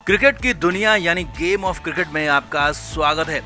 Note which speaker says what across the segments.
Speaker 1: Cricket की दुनिया यानी गेम ऑफ क्रिकेट में आपका स्वागत है।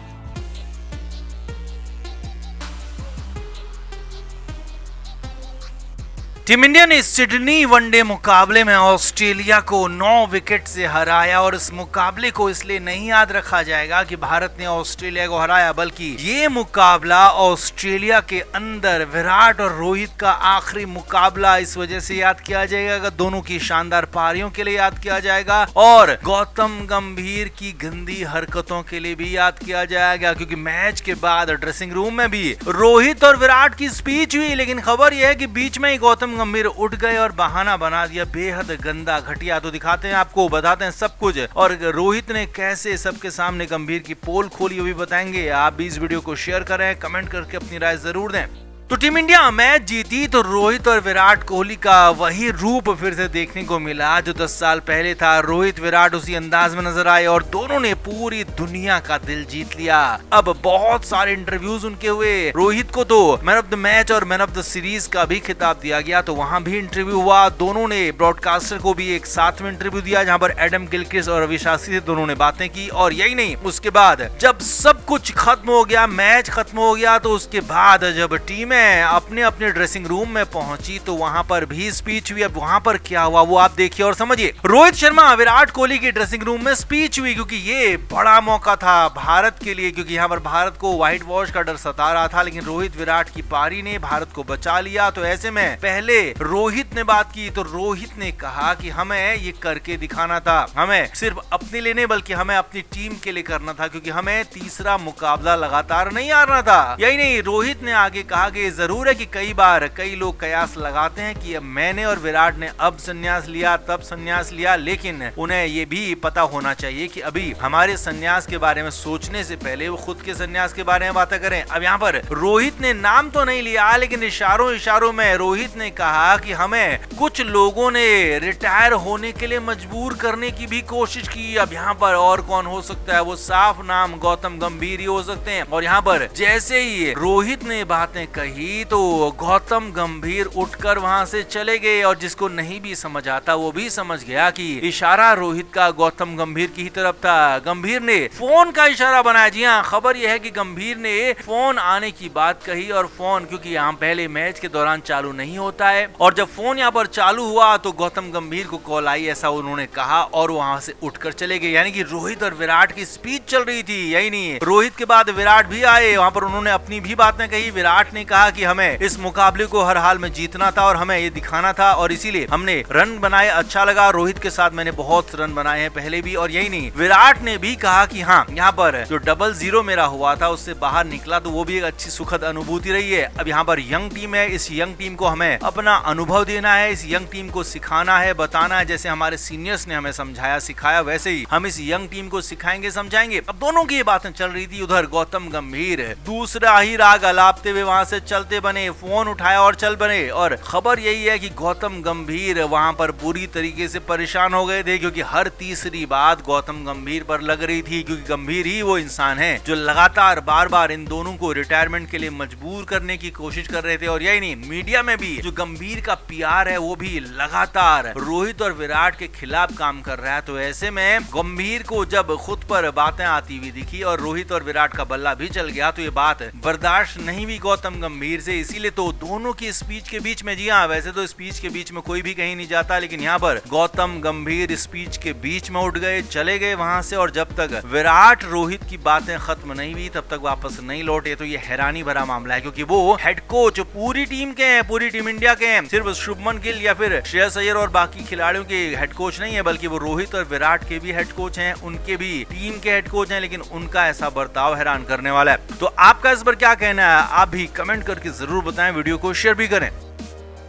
Speaker 1: टीम इंडिया ने सिडनी वनडे मुकाबले में ऑस्ट्रेलिया को 9 विकेट से हराया और इस मुकाबले को इसलिए नहीं याद रखा जाएगा कि भारत ने ऑस्ट्रेलिया को हराया, बल्कि ये मुकाबला ऑस्ट्रेलिया के अंदर विराट और रोहित का आखिरी मुकाबला इस वजह से याद किया जाएगा, दोनों की शानदार पारियों के लिए याद किया जाएगा और गौतम गंभीर की गंदी हरकतों के लिए भी याद किया जाएगा, क्योंकि मैच के बाद ड्रेसिंग रूम में भी रोहित और विराट की स्पीच हुई, लेकिन खबर यह है कि बीच में ही गौतम गंभीर उठ गए और बहाना बना दिया बेहद गंदा घटिया। तो दिखाते हैं आपको, बताते हैं सब कुछ, और रोहित ने कैसे सबके सामने गंभीर की पोल खोली वो भी बताएंगे। आप भी इस वीडियो को शेयर करें, कमेंट करके अपनी राय जरूर दें। तो टीम इंडिया मैच जीती तो रोहित और विराट कोहली का वही रूप फिर से देखने को मिला जो 10 साल पहले था। रोहित विराट उसी अंदाज में नजर आए और दोनों ने पूरी दुनिया का दिल जीत लिया। अब बहुत सारे इंटरव्यूज उनके हुए। रोहित को तो मैन ऑफ द मैच और मैन ऑफ द सीरीज का भी खिताब दिया गया, तो वहां भी इंटरव्यू हुआ। दोनों ने ब्रॉडकास्टर को भी एक साथ में इंटरव्यू दिया, जहां पर एडम गिलक्रिस्ट और रवि शास्त्री से दोनों ने बातें की। और यही नहीं, उसके बाद जब सब कुछ खत्म हो गया, मैच खत्म हो गया, तो उसके बाद जब टीम अपने अपने ड्रेसिंग रूम में पहुंची तो वहां पर भी स्पीच हुई। अब वहां पर क्या हुआ वो आप देखिए और समझिए। रोहित शर्मा विराट कोहली की ड्रेसिंग रूम में स्पीच हुई, क्योंकि ये बड़ा मौका था भारत के लिए, क्योंकि यहाँ पर भारत को व्हाइट वॉश का डर सता रहा था, लेकिन रोहित विराट की पारी ने भारत को बचा लिया। तो ऐसे में पहले रोहित ने बात की, तो रोहित ने कहा कि हमें ये करके दिखाना था, हमें सिर्फ अपने लिए नहीं बल्कि हमें अपनी टीम के लिए करना था, क्योंकि हमें तीसरा मुकाबला लगातार नहीं हारना था। यही नहीं, रोहित ने आगे कहा कि जरूर है कि कई बार कई लोग कयास लगाते हैं कि मैंने और विराट ने अब संन्यास लिया तब संन्यास लिया, लेकिन उन्हें ये भी पता होना चाहिए कि अभी हमारे संन्यास के बारे में सोचने से पहले वो खुद के संन्यास के बारे में बातें करें। अब यहाँ पर रोहित ने नाम तो नहीं लिया, लेकिन इशारों इशारों में रोहित ने कहा कि हमें कुछ लोगों ने रिटायर होने के लिए मजबूर करने की भी कोशिश की। अब यहाँ पर और कौन हो सकता है, वो साफ नाम गौतम गंभीर ही हो सकते हैं। और यहाँ पर जैसे ही रोहित ने बातें कही तो गौतम गंभीर उठकर वहां से चले गए, और जिसको नहीं भी समझ आता वो भी समझ गया कि इशारा रोहित का गौतम गंभीर की तरफ था। गंभीर ने फोन का इशारा बनाया। जी हाँ, खबर यह है कि गंभीर ने फोन आने की बात कही, और फोन क्योंकि यहाँ पहले मैच के दौरान चालू नहीं होता है, और जब फोन यहाँ पर चालू हुआ तो गौतम गंभीर को कॉल आई, ऐसा उन्होंने कहा और वहां से उठकर चले गए। यानी कि रोहित और विराट की स्पीच चल रही थी। यही नहीं, रोहित के बाद विराट भी आए, वहां पर उन्होंने अपनी भी बातें कही। विराट ने कहा कि हमें इस मुकाबले को हर हाल में जीतना था और हमें ये दिखाना था, और इसीलिए हमने रन बनाए। अच्छा लगा, रोहित के साथ मैंने बहुत रन बनाए हैं पहले भी। और यही नहीं, विराट ने भी कहा कि हाँ, यहाँ पर जो 0-0 मेरा हुआ था उससे बाहर निकला तो वो भी एक अच्छी सुखद अनुभूति रही है। अब यहाँ पर यंग टीम है, इस यंग टीम को हमें अपना अनुभव देना है, इस यंग टीम को सिखाना है, बताना है। जैसे हमारे सीनियर्स ने हमें समझाया सिखाया, वैसे ही हम इस यंग टीम को सिखाएंगे समझाएंगे। अब दोनों की ये बातें चल रही थी। उधर गौतम गंभीर दूसरा ही राग अलापते हुए वहां से चलते बने, फोन उठाया और चल बने। और खबर यही है कि गौतम गंभीर वहां पर बुरी तरीके से परेशान हो गए थे, क्योंकि हर तीसरी बात गौतम गंभीर पर लग रही थी, क्योंकि गंभीर ही वो इंसान है जो लगातार बार बार इन दोनों को रिटायरमेंट के लिए मजबूर करने की कोशिश कर रहे थे। और यही नहीं, मीडिया में भी जो गंभीर का पीआर है वो भी लगातार रोहित और विराट के खिलाफ काम कर रहा है। तो ऐसे में गंभीर को जब खुद पर बातें आती हुई दिखी और रोहित और विराट का बल्ला भी चल गया, तो ये बात बर्दाश्त नहीं हुई गौतम गंभीर से। इसीलिए तो दोनों की स्पीच के बीच में, जी हाँ, वैसे तो स्पीच के बीच में कोई भी कहीं नहीं जाता, लेकिन यहाँ पर गौतम गंभीर स्पीच के बीच में उठ गए, चले गए वहां से, और जब तक विराट रोहित की बातें खत्म नहीं हुई तब तक वापस नहीं लौटे। तो ये हैरानी भरा मामला है, क्योंकि वो हेड कोच पूरी टीम के हैं, पूरी टीम इंडिया के हैं, सिर्फ शुभमन गिल या फिर श्रेयस अय्यर और बाकी खिलाड़ियों के हेड कोच नहीं है, बल्कि वो रोहित और विराट के भी हेड कोच हैं, उनके भी टीम के हेड कोच हैं, लेकिन उनका ऐसा बर्ताव हैरान करने वाला है। तो आपका इस पर क्या कहना है, आप भी कमेंट करके जरूर बताएं, वीडियो को शेयर भी करें।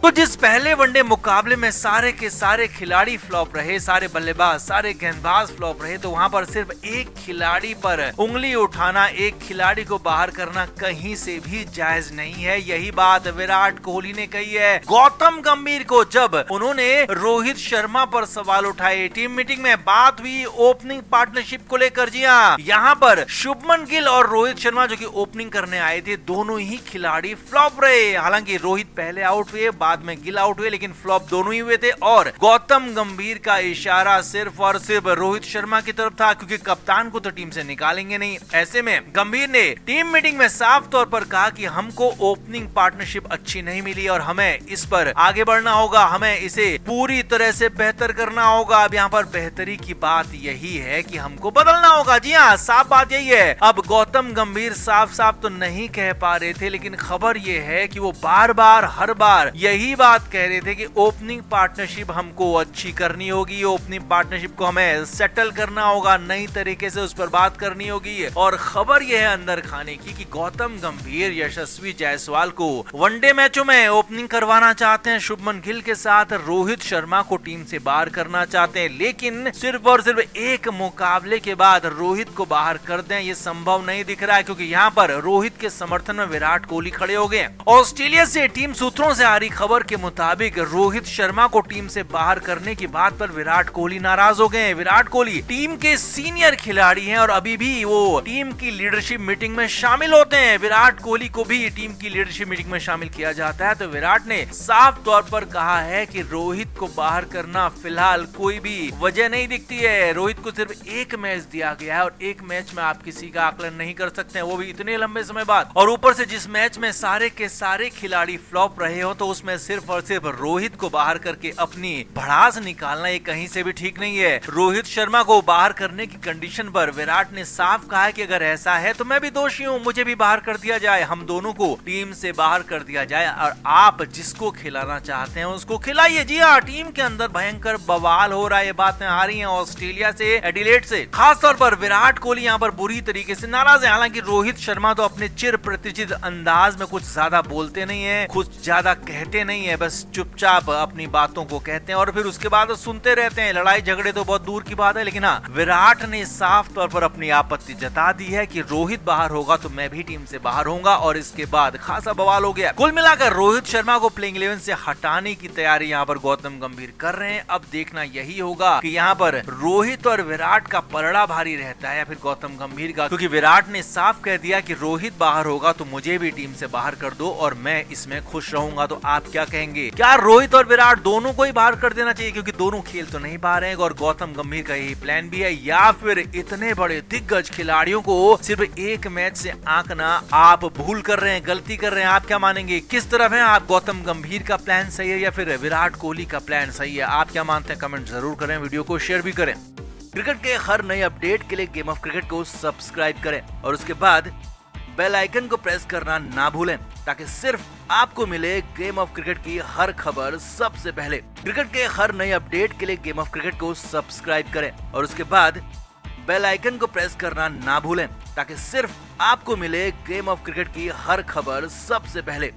Speaker 1: तो जिस पहले वनडे मुकाबले में सारे के सारे खिलाड़ी फ्लॉप रहे, सारे बल्लेबाज सारे गेंदबाज फ्लॉप रहे, तो वहां पर सिर्फ एक खिलाड़ी पर उंगली उठाना, एक खिलाड़ी को बाहर करना कहीं से भी जायज नहीं है। यही बात विराट कोहली ने कही है गौतम गंभीर को जब उन्होंने रोहित शर्मा पर सवाल उठाए। टीम मीटिंग में बात हुई ओपनिंग पार्टनरशिप को लेकर। जी हाँ, यहाँ पर शुभमन गिल और रोहित शर्मा जो कि ओपनिंग करने आए थे, दोनों ही खिलाड़ी फ्लॉप रहे। हालांकि रोहित पहले आउट हुए, बाद में गिल आउट हुए, लेकिन फ्लॉप दोनों ही हुए थे। और गौतम गंभीर का इशारा सिर्फ और सिर्फ रोहित शर्मा की तरफ था, क्योंकि कप्तान को तो टीम से निकालेंगे नहीं। ऐसे में गंभीर ने टीम मीटिंग में साफ तौर पर कहा कि हमको ओपनिंग पार्टनरशिप अच्छी नहीं मिली और हमें इस पर आगे बढ़ना होगा, हमें इसे पूरी तरह से बेहतर करना होगा। अब यहाँ पर बेहतरी की बात यही है कि हमको बदलना होगा। जी हाँ, साफ बात यही है। अब गौतम गंभीर साफ साफ तो नहीं कह पा रहे थे, लेकिन खबर ये है कि वो बार बार हर बार यही बात कह रहे थे कि ओपनिंग पार्टनरशिप हमको अच्छी करनी होगी, ओपनिंग पार्टनरशिप को हमें सेटल करना होगा, नई तरीके से उस पर बात करनी होगी। और खबर यह है अंदर खाने की कि गौतम गंभीर यशस्वी जायसवाल को वनडे मैचों में ओपनिंग करवाना चाहते हैं, शुभमन गिल के साथ रोहित शर्मा को टीम से बाहर करना चाहते हैं, लेकिन सिर्फ और सिर्फ एक मुकाबले के बाद रोहित को बाहर कर दें ये संभव नहीं दिख रहा है, क्योंकि यहाँ पर रोहित के समर्थन में विराट कोहली खड़े हो गए। ऑस्ट्रेलिया से टीम सूत्रों से आ रही खबर के मुताबिक रोहित शर्मा को टीम से बाहर करने की बात पर विराट कोहली नाराज हो गए। विराट कोहली टीम के सीनियर खिलाड़ी हैं और अभी भी वो टीम की लीडरशिप मीटिंग में शामिल होते हैं। विराट कोहली को भी टीम की लीडरशिप मीटिंग में शामिल किया जाता है। तो विराट ने साफ तौर पर कहा है कि रोहित को बाहर करना फिलहाल कोई भी वजह नहीं दिखती है। रोहित को सिर्फ एक मैच दिया गया है और एक मैच में आप किसी का आकलन नहीं कर सकते हैं, वो भी इतने लंबे समय बाद। और ऊपर से जिस मैच में सारे के सारे खिलाड़ी फ्लॉप रहे हो, तो उसमें सिर्फ और सिर्फ रोहित को बाहर करके अपनी भड़ास निकालना ये कहीं से भी ठीक नहीं है। रोहित शर्मा को बाहर करने की कंडीशन पर विराट ने साफ कहा है कि अगर ऐसा है तो मैं भी दोषी हूँ, मुझे भी बाहर कर दिया जाए, हम दोनों को टीम से बाहर कर दिया जाए और आप जिसको खिलाना चाहते हैं उसको खिलाइए। जी हाँ, टीम के अंदर भयंकर बवाल हो रहा है। ये बातें आ रही हैं ऑस्ट्रेलिया से, एडिलेड से। खास तौर पर विराट कोहली यहाँ पर बुरी तरीके से नाराज है। हालांकि रोहित शर्मा तो अपने चिर प्रतिचित अंदाज में कुछ ज्यादा बोलते नहीं है, कुछ ज्यादा कहते नहीं है, बस चुपचाप अपनी बातों को कहते हैं और फिर उसके बाद सुनते रहते हैं। लड़ाई झगड़े तो बहुत दूर की बात है, लेकिन हाँ, विराट ने साफ तौर पर अपनी आपत्ति जता दी है कि रोहित बाहर होगा तो मैं भी टीम से बाहर होऊंगा और इसके बाद खासा बवाल हो गया। कुल मिलाकर रोहित शर्मा को प्लेइंग 11 से हटाने की तैयारी यहाँ पर गौतम गंभीर कर रहे हैं। अब देखना यही होगा कि यहाँ पर रोहित और विराट का पलड़ा भारी रहता है या फिर गौतम गंभीर का, क्योंकि विराट ने साफ कह दिया कि रोहित बाहर होगा तो मुझे भी टीम से बाहर कर दो और मैं इसमें खुश रहूंगा। तो आप क्या कहेंगे? क्या रोहित और विराट दोनों को ही बाहर कर देना चाहिए, क्योंकि दोनों खेल तो नहीं पा रहे हैं और गौतम गंभीर का यही प्लान भी है, या फिर इतने बड़े दिग्गज खिलाड़ियों को सिर्फ एक मैच से आंकना आप भूल कर रहे हैं, गलती कर रहे हैं? आप क्या मानेंगे? किस तरफ है आप? गौतम गंभीर का प्लान सही है या फिर विराट कोहली का प्लान सही है? आप क्या मानते हैं? कमेंट जरूर करें, वीडियो को शेयर भी करें। क्रिकेट के हर नए अपडेट के लिए गेम ऑफ क्रिकेट को सब्सक्राइब करें और उसके बाद बेल आइकन को प्रेस करना ना भूलें, ताकि सिर्फ आपको मिले गेम ऑफ क्रिकेट की हर खबर सबसे पहले। क्रिकेट के हर नए अपडेट के लिए गेम ऑफ क्रिकेट को सब्सक्राइब करें और उसके बाद बेल आइकन को प्रेस करना ना भूलें, ताकि सिर्फ आपको मिले गेम ऑफ क्रिकेट की हर खबर सबसे पहले।